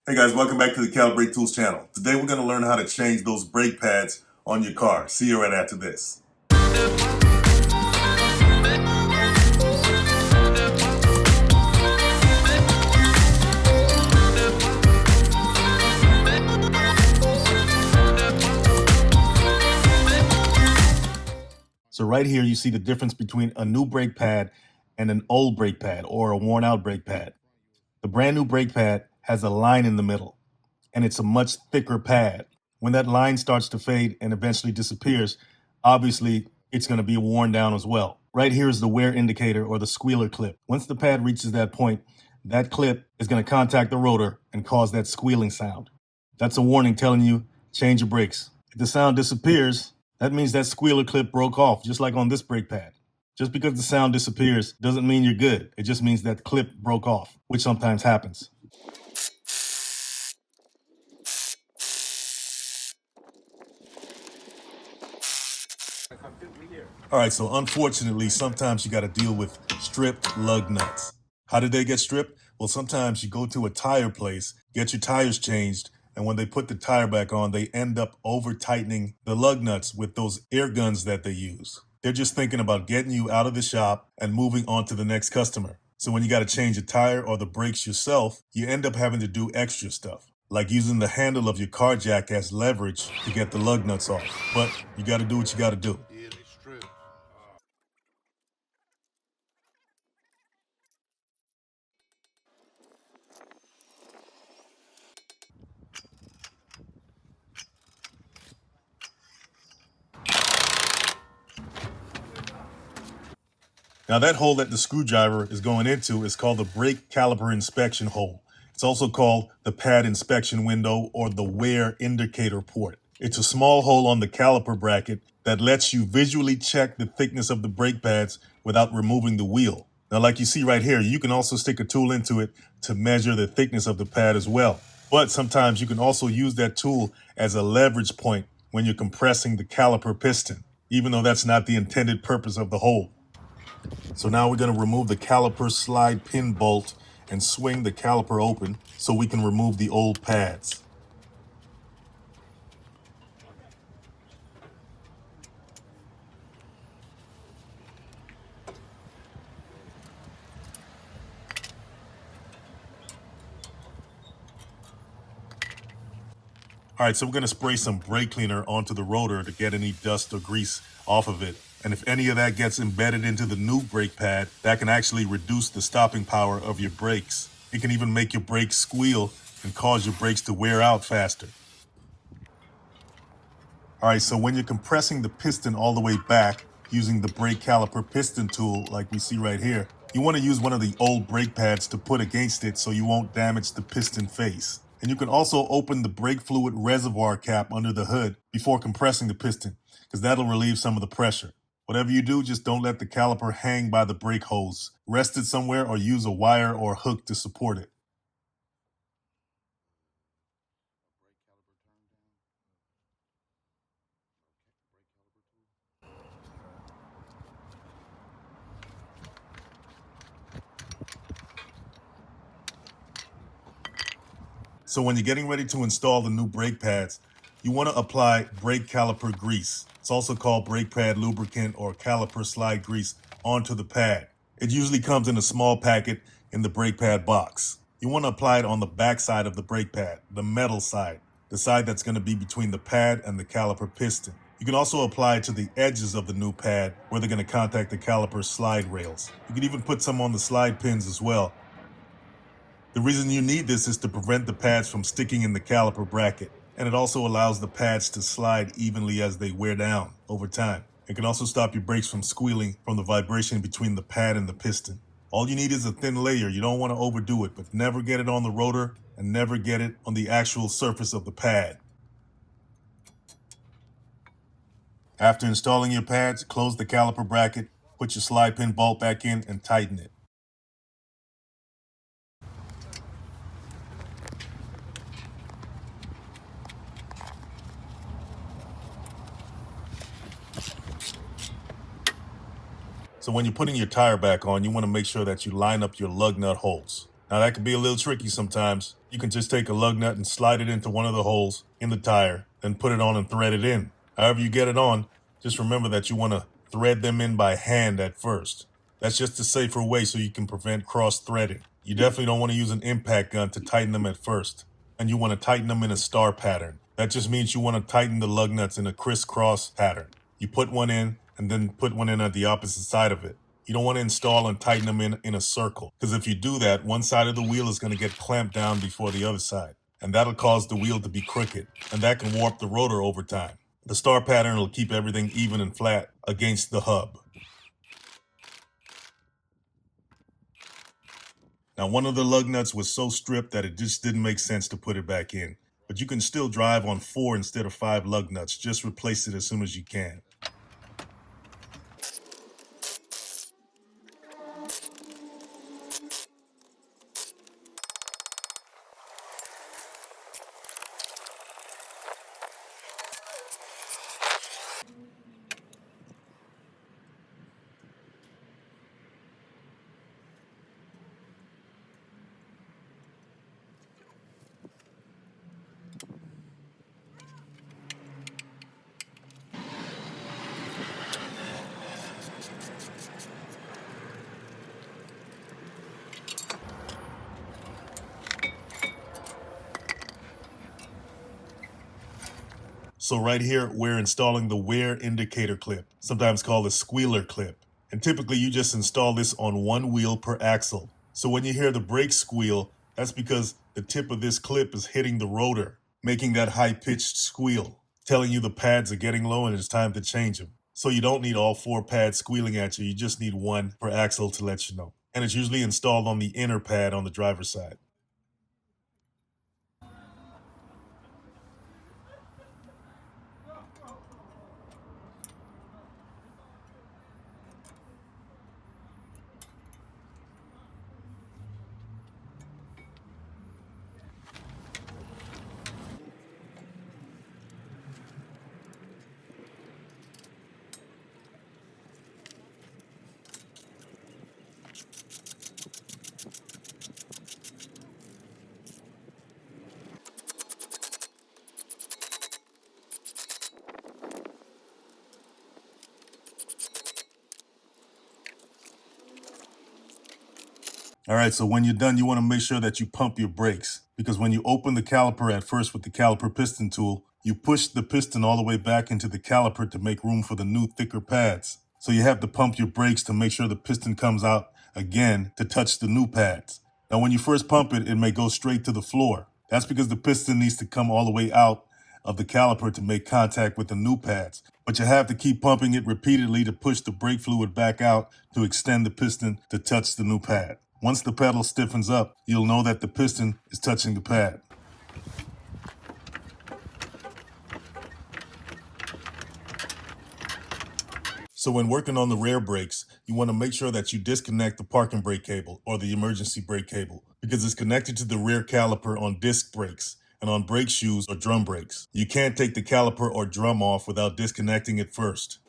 Hey guys, welcome back to the Calibrate Tools channel. Today we're going to learn how to change those brake pads on your car. See you right after this. So right here you see the difference between a new brake pad and an old brake pad or a worn out brake pad. The brand new brake pad has a line in the middle and it's a much thicker pad. When that line starts to fade and eventually disappears, obviously it's going to be worn down as well. Right here is the wear indicator or the squealer clip. Once the pad reaches that point, that clip is going to contact the rotor and cause that squealing sound. That's a warning telling you change your brakes. If the sound disappears, that means that squealer clip broke off, just like on this brake pad. Just because the sound disappears doesn't mean you're good. It just means that clip broke off, which sometimes happens. All right, so unfortunately, sometimes you got to deal with stripped lug nuts. How did they get stripped? Well, sometimes you go to a tire place, get your tires changed, and when they put the tire back on, they end up over-tightening the lug nuts with those air guns that they use. They're just thinking about getting you out of the shop and moving on to the next customer. So when you got to change a tire or the brakes yourself, you end up having to do extra stuff, like using the handle of your car jack as leverage to get the lug nuts off. But you got to do what you got to do. Now that hole that the screwdriver is going into is called the brake caliper inspection hole. It's also called the pad inspection window or the wear indicator port. It's a small hole on the caliper bracket that lets you visually check the thickness of the brake pads without removing the wheel. Now, like you see right here, you can also stick a tool into it to measure the thickness of the pad as well. But sometimes you can also use that tool as a leverage point when you're compressing the caliper piston, even though that's not the intended purpose of the hole. So now we're going to remove the caliper slide pin bolt and swing the caliper open so we can remove the old pads. All right, so we're going to spray some brake cleaner onto the rotor to get any dust or grease off of it. And if any of that gets embedded into the new brake pad, that can actually reduce the stopping power of your brakes. It can even make your brakes squeal and cause your brakes to wear out faster. All right, so when you're compressing the piston all the way back using the brake caliper piston tool like we see right here, you want to use one of the old brake pads to put against it so you won't damage the piston face. And you can also open the brake fluid reservoir cap under the hood before compressing the piston, because that'll relieve some of the pressure. Whatever you do, just don't let the caliper hang by the brake hose. Rest it somewhere or use a wire or hook to support it. So when you're getting ready to install the new brake pads, you want to apply brake caliper grease. It's also called brake pad lubricant or caliper slide grease onto the pad. It usually comes in a small packet in the brake pad box. You want to apply it on the back side of the brake pad, the metal side, the side that's going to be between the pad and the caliper piston. You can also apply it to the edges of the new pad where they're going to contact the caliper slide rails. You can even put some on the slide pins as well. The reason you need this is to prevent the pads from sticking in the caliper bracket, and it also allows the pads to slide evenly as they wear down over time. It can also stop your brakes from squealing from the vibration between the pad and the piston. All you need is a thin layer. You don't want to overdo it, but never get it on the rotor and never get it on the actual surface of the pad. After installing your pads, close the caliper bracket, put your slide pin bolt back in, and tighten it. So when you're putting your tire back on, you want to make sure that you line up your lug nut holes. Now that can be a little tricky sometimes. You can just take a lug nut and slide it into one of the holes in the tire, then put it on and thread it in. However you get it on, just remember that you want to thread them in by hand at first. That's just a safer way so you can prevent cross-threading. You definitely don't want to use an impact gun to tighten them at first. And you want to tighten them in a star pattern. That just means you want to tighten the lug nuts in a crisscross pattern. You put one in and then put one in at the opposite side of it. You don't want to install and tighten them in a circle, because if you do that, one side of the wheel is going to get clamped down before the other side, and that'll cause the wheel to be crooked, and that can warp the rotor over time. The star pattern will keep everything even and flat against the hub. Now, one of the lug nuts was so stripped that it just didn't make sense to put it back in, but you can still drive on 4 instead of 5 lug nuts. Just replace it as soon as you can. So right here, we're installing the wear indicator clip, sometimes called a squealer clip. And typically you just install this on one wheel per axle. So when you hear the brake squeal, that's because the tip of this clip is hitting the rotor, making that high-pitched squeal, telling you the pads are getting low and it's time to change them. So you don't need all 4 pads squealing at you, you just need one per axle to let you know. And it's usually installed on the inner pad on the driver's side. All right, so when you're done, you want to make sure that you pump your brakes, because when you open the caliper at first with the caliper piston tool, you push the piston all the way back into the caliper to make room for the new thicker pads. So you have to pump your brakes to make sure the piston comes out again to touch the new pads. Now, when you first pump it, it may go straight to the floor. That's because the piston needs to come all the way out of the caliper to make contact with the new pads. But you have to keep pumping it repeatedly to push the brake fluid back out to extend the piston to touch the new pad. Once the pedal stiffens up, you'll know that the piston is touching the pad. So when working on the rear brakes, you want to make sure that you disconnect the parking brake cable or the emergency brake cable, because it's connected to the rear caliper on disc brakes and on brake shoes or drum brakes. You can't take the caliper or drum off without disconnecting it first.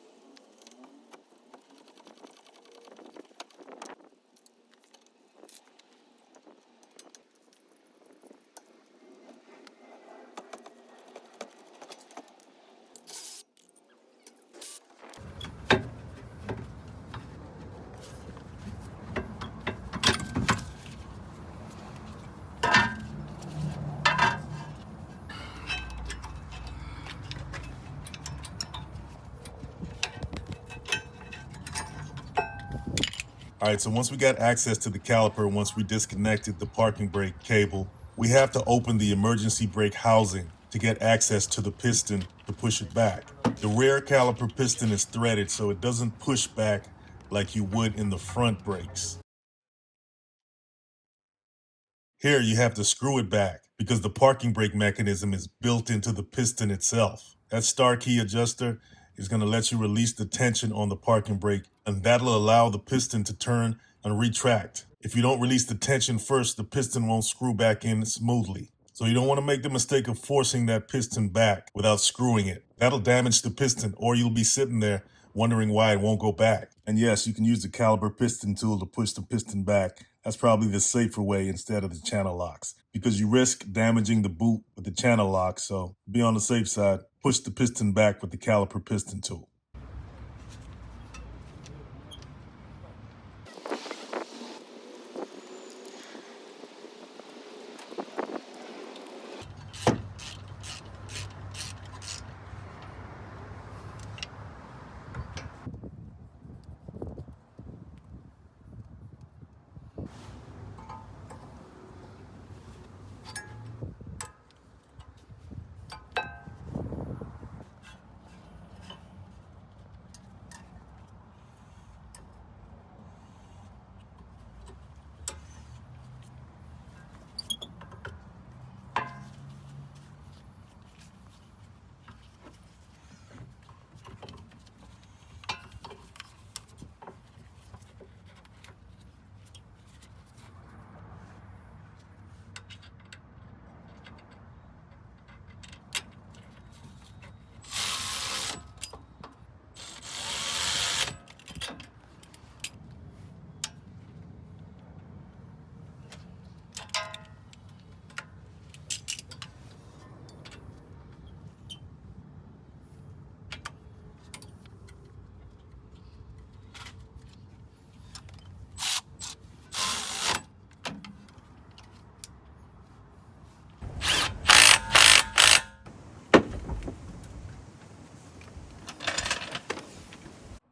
All right, so once we got access to the caliper, once we disconnected the parking brake cable, we have to open the emergency brake housing to get access to the piston to push it back. The rear caliper piston is threaded so it doesn't push back like you would in the front brakes. Here you have to screw it back because the parking brake mechanism is built into the piston itself. That star key adjuster is going to let you release the tension on the parking brake, and that'll allow the piston to turn and retract. If you don't release the tension first, the piston won't screw back in smoothly. So you don't want to make the mistake of forcing that piston back without screwing it. That'll damage the piston, or you'll be sitting there wondering why it won't go back. And yes, you can use the caliper piston tool to push the piston back That's probably the safer way instead of the channel locks, because you risk damaging the boot with the channel lock. So to be on the safe side, push the piston back with the caliper piston tool.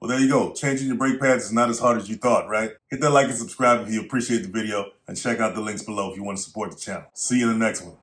Well, there you go. Changing your brake pads is not as hard as you thought, right? Hit that like and subscribe if you appreciate the video, and check out the links below if you want to support the channel. See you in the next one.